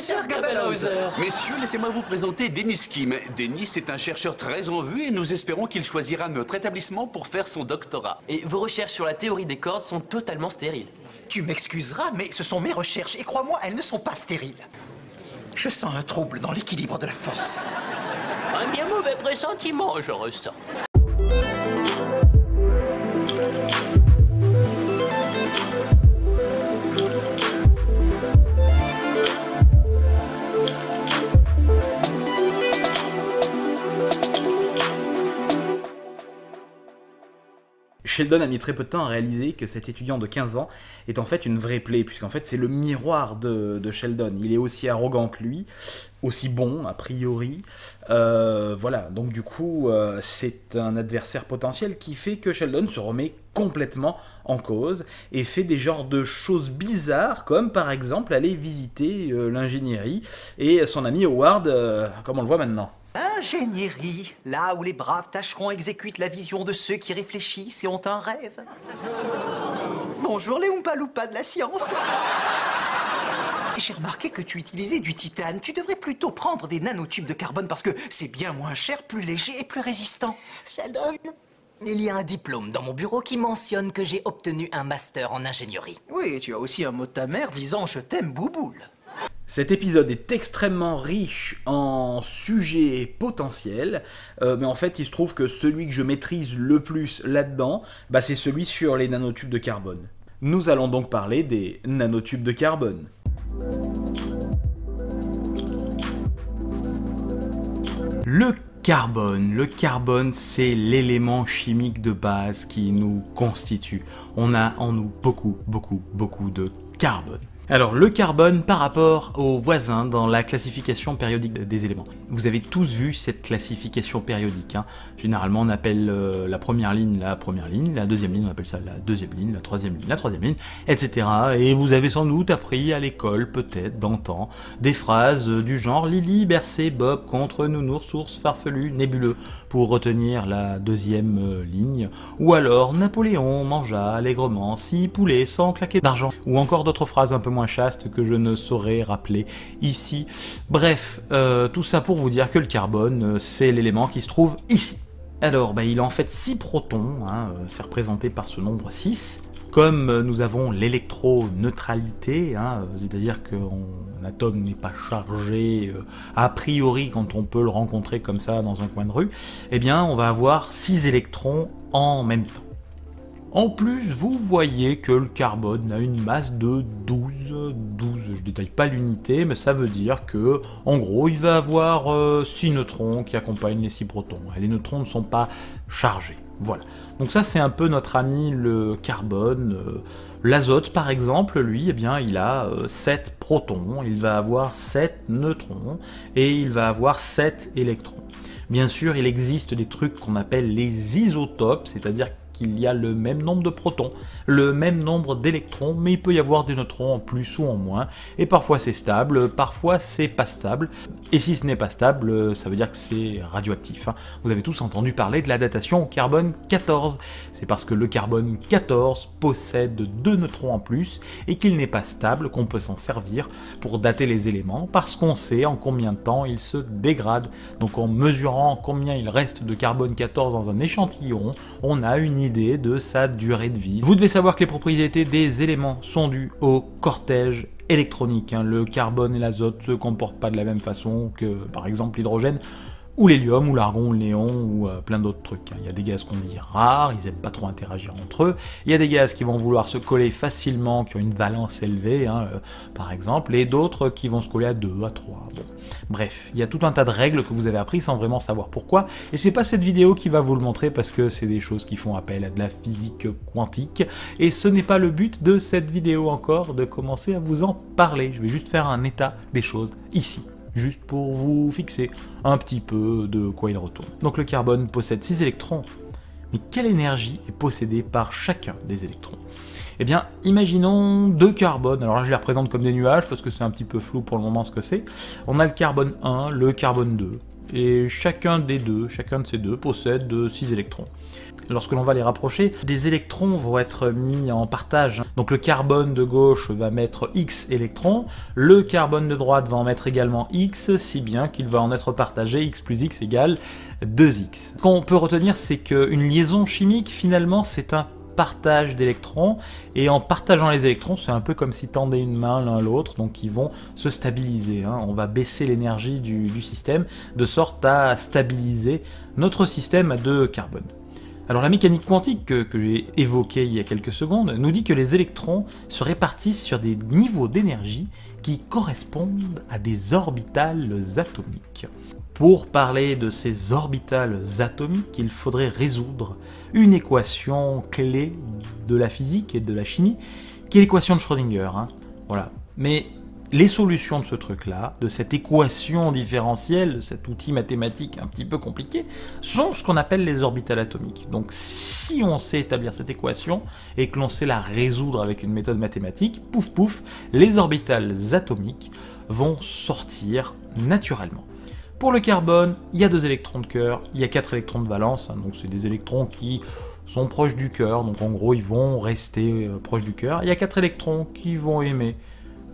professeur Gabelhauser. Messieurs, laissez-moi vous présenter Denis Kim. Denis est un chercheur très en vue et nous espérons qu'il choisira notre établissement pour faire son doctorat. Et vos recherches sur la théorie des cordes sont totalement stériles. Tu m'excuseras, mais ce sont mes recherches, et crois-moi, elles ne sont pas stériles. Je sens un trouble dans l'équilibre de la force. Un bien mauvais pressentiment, je ressens. Sheldon a mis très peu de temps à réaliser que cet étudiant de 15 ans est en fait une vraie plaie, puisqu'en fait c'est le miroir de Sheldon. Il est aussi arrogant que lui, aussi bon a priori. Voilà, donc du coup c'est un adversaire potentiel qui fait que Sheldon se remet complètement en cause et fait des genres de choses bizarres, comme par exemple aller visiter l'ingénierie et son ami Howard, comme on le voit maintenant. Ingénierie, là où les braves tâcherons exécutent la vision de ceux qui réfléchissent et ont un rêve. Bonjour les Oompa Loompas de la science. J'ai remarqué que tu utilisais du titane. Tu devrais plutôt prendre des nanotubes de carbone parce que c'est bien moins cher, plus léger et plus résistant. Sheldon, il y a un diplôme dans mon bureau qui mentionne que j'ai obtenu un master en ingénierie. Oui, tu as aussi un mot de ta mère disant « je t'aime, bouboule ». Cet épisode est extrêmement riche en sujets potentiels, mais en fait il se trouve que celui que je maîtrise le plus là-dedans, c'est celui sur les nanotubes de carbone. Nous allons donc parler des nanotubes de carbone. Le carbone, c'est l'élément chimique de base qui nous constitue. On a en nous beaucoup de carbone. Alors, le carbone par rapport aux voisins dans la classification périodique des éléments. Vous avez tous vu cette classification périodique. Généralement, on appelle la première ligne, la deuxième ligne, on appelle ça la deuxième ligne, la troisième ligne, etc. Et vous avez sans doute appris à l'école, peut-être, d'antan, des phrases du genre « Lily bercé Bob contre nounours, source farfelu, nébuleux » pour retenir la deuxième ligne. Ou alors « Napoléon mangea allègrement 6 poulets sans claquer d'argent » ou encore d'autres phrases un peu moins chaste que je ne saurais rappeler ici. Bref, tout ça pour vous dire que le carbone, c'est l'élément qui se trouve ici. Alors, il a en fait 6 protons, c'est représenté par ce nombre 6. Comme nous avons l'électroneutralité, c'est-à-dire qu'un atome n'est pas chargé a priori quand on peut le rencontrer comme ça dans un coin de rue, eh bien on va avoir 6 électrons en même temps. En plus, vous voyez que le carbone a une masse de 12, je détaille pas l'unité, mais ça veut dire que, en gros, il va avoir 6 neutrons qui accompagnent les 6 protons. Et les neutrons ne sont pas chargés. Voilà. Donc ça, c'est un peu notre ami le carbone. L'azote, par exemple, lui, il a 7 protons, il va avoir 7 neutrons, et il va avoir 7 électrons. Bien sûr, il existe des trucs qu'on appelle les isotopes, c'est-à-dire qu'il y a le même nombre de protons, le même nombre d'électrons, mais il peut y avoir des neutrons en plus ou en moins, et parfois c'est stable, parfois c'est pas stable, et si ce n'est pas stable, ça veut dire que c'est radioactif. Vous avez tous entendu parler de la datation au carbone 14, c'est parce que le carbone 14 possède 2 neutrons en plus, et qu'il n'est pas stable qu'on peut s'en servir pour dater les éléments, parce qu'on sait en combien de temps ils se dégradent. Donc en mesurant combien il reste de carbone 14 dans un échantillon, on a une idée de sa durée de vie. Vous devez savoir que les propriétés des éléments sont dues au cortège électronique. Le carbone et l'azote se comportent pas de la même façon que par exemple l'hydrogène ou l'hélium, ou l'argon, ou le néon, ou plein d'autres trucs. Il y a des gaz qu'on dit rares, ils aiment pas trop interagir entre eux. Il y a des gaz qui vont vouloir se coller facilement, qui ont une valence élevée, par exemple, et d'autres qui vont se coller à 2, à 3. Bon. Bref, il y a tout un tas de règles que vous avez appris sans vraiment savoir pourquoi, et c'est pas cette vidéo qui va vous le montrer, parce que c'est des choses qui font appel à de la physique quantique, et ce n'est pas le but de cette vidéo encore, de commencer à vous en parler. Je vais juste faire un état des choses ici, juste pour vous fixer un petit peu de quoi il retourne. Donc le carbone possède 6 électrons, mais quelle énergie est possédée par chacun des électrons? Eh bien, imaginons 2 carbones, alors là je les représente comme des nuages parce que c'est un petit peu flou pour le moment ce que c'est. On a le carbone 1, le carbone 2, et chacun de ces deux possède 6 électrons. lorsque l'on va les rapprocher, des électrons vont être mis en partage. Donc le carbone de gauche va mettre X électrons, le carbone de droite va en mettre également X, si bien qu'il va en être partagé, X plus X égale 2X. Ce qu'on peut retenir, c'est qu'une liaison chimique, finalement, c'est un partage d'électrons, et en partageant les électrons, c'est un peu comme si tendaient une main l'un à l'autre, donc ils vont se stabiliser, hein. On va baisser l'énergie du système, de sorte à stabiliser notre système à 2 carbone. Alors la mécanique quantique que j'ai évoquée il y a quelques secondes nous dit que les électrons se répartissent sur des niveaux d'énergie qui correspondent à des orbitales atomiques. Pour parler de ces orbitales atomiques, il faudrait résoudre une équation clé de la physique et de la chimie, qui est l'équation de Schrödinger, hein. Voilà. Mais les solutions de ce truc-là, de cette équation différentielle, de cet outil mathématique un petit peu compliqué, sont ce qu'on appelle les orbitales atomiques. Donc si on sait établir cette équation et que l'on sait la résoudre avec une méthode mathématique, pouf pouf, les orbitales atomiques vont sortir naturellement. Pour le carbone, il y a 2 électrons de cœur, il y a 4 électrons de valence, hein, donc c'est des électrons qui sont proches du cœur, donc en gros ils vont rester proches du cœur. Il y a 4 électrons qui vont aimer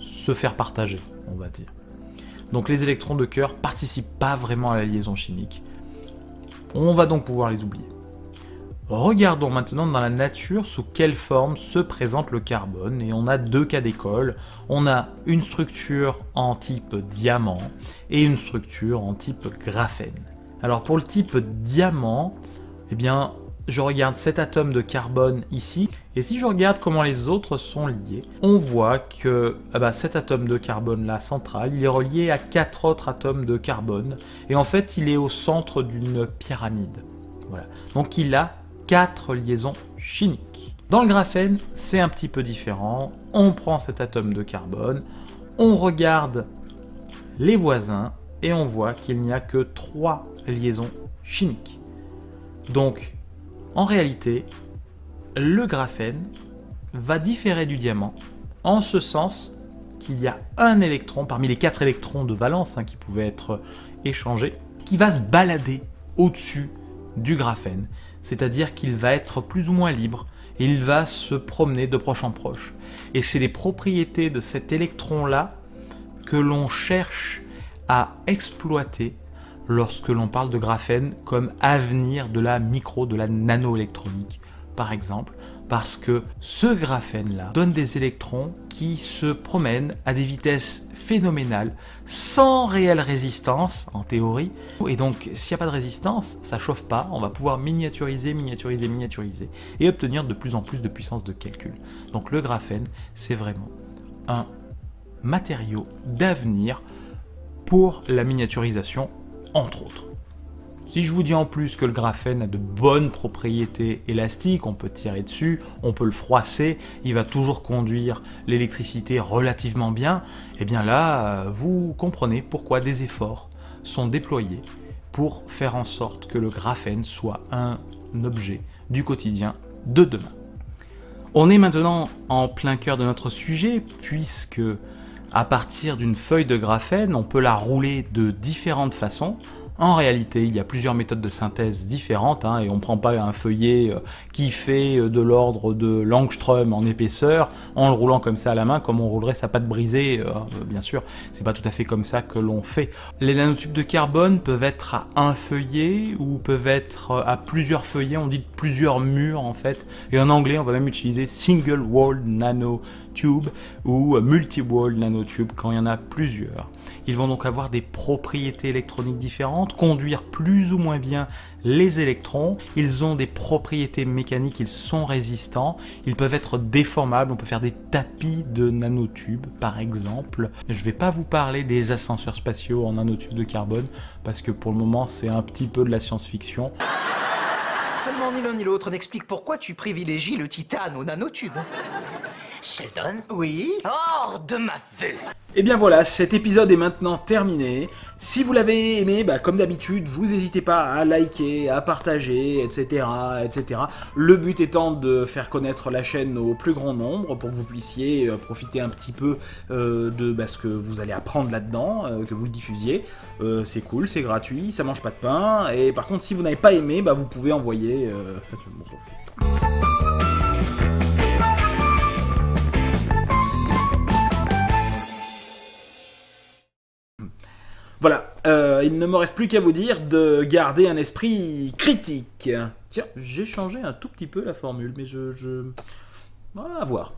se faire partager, on va dire. Donc les électrons de cœur participent pas vraiment à la liaison chimique. On va donc pouvoir les oublier. Regardons maintenant dans la nature sous quelle forme se présente le carbone, et on a 2 cas d'école. On a une structure en type diamant et une structure en type graphène. Alors pour le type diamant, eh bien je regarde cet atome de carbone ici, et si je regarde comment les autres sont liés, on voit que cet atome de carbone là central, il est relié à 4 autres atomes de carbone, et en fait il est au centre d'une pyramide. Voilà. Donc il a 4 liaisons chimiques. Dans le graphène, c'est un petit peu différent. On prend cet atome de carbone, on regarde les voisins, et on voit qu'il n'y a que 3 liaisons chimiques. Donc, en réalité, le graphène va différer du diamant en ce sens qu'il y a un électron parmi les 4 électrons de valence qui pouvaient être échangés qui va se balader au-dessus du graphène, c'est-à-dire qu'il va être plus ou moins libre et il va se promener de proche en proche. Et c'est les propriétés de cet électron-là que l'on cherche à exploiter lorsque l'on parle de graphène comme avenir de la de la nanoélectronique, par exemple, parce que ce graphène-là donne des électrons qui se promènent à des vitesses phénoménales, sans réelle résistance, en théorie. Et donc, s'il n'y a pas de résistance, ça chauffe pas, on va pouvoir miniaturiser, miniaturiser, miniaturiser, et obtenir de plus en plus de puissance de calcul. Donc le graphène, c'est vraiment un matériau d'avenir pour la miniaturisation, entre autres. Si je vous dis en plus que le graphène a de bonnes propriétés élastiques, on peut tirer dessus, on peut le froisser, il va toujours conduire l'électricité relativement bien, et bien là, vous comprenez pourquoi des efforts sont déployés pour faire en sorte que le graphène soit un objet du quotidien de demain. On est maintenant en plein cœur de notre sujet, puisque à partir d'une feuille de graphène, on peut la rouler de différentes façons. En réalité, il y a plusieurs méthodes de synthèse différentes, et on ne prend pas un feuillet qui fait de l'ordre de l'angstrom en épaisseur en le roulant comme ça à la main, comme on roulerait sa pâte brisée. Bien sûr, c'est pas tout à fait comme ça que l'on fait. Les nanotubes de carbone peuvent être à un feuillet ou peuvent être à plusieurs feuillets, on dit plusieurs murs en fait. Et en anglais, on va même utiliser single wall nanotube ou multi-wall nanotube quand il y en a plusieurs. Ils vont donc avoir des propriétés électroniques différentes, conduire plus ou moins bien les électrons, ils ont des propriétés mécaniques, ils sont résistants, ils peuvent être déformables, on peut faire des tapis de nanotubes par exemple. Je ne vais pas vous parler des ascenseurs spatiaux en nanotubes de carbone, parce que pour le moment c'est un petit peu de la science-fiction. Seulement ni l'un ni l'autre n'explique pourquoi tu privilégies le titane au nanotube. Sheldon, Oui? hors de ma vue! Et bien voilà, cet épisode est maintenant terminé. Si vous l'avez aimé, comme d'habitude, vous n'hésitez pas à liker, à partager, etc., etc. Le but étant de faire connaître la chaîne au plus grand nombre pour que vous puissiez profiter un petit peu de ce que vous allez apprendre là-dedans, que vous le diffusiez. C'est cool, c'est gratuit, ça mange pas de pain. Et par contre, si vous n'avez pas aimé, vous pouvez envoyer... on s'en fout. Voilà, il ne me reste plus qu'à vous dire de garder un esprit critique. Tiens, j'ai changé un tout petit peu la formule, mais voilà, à voir.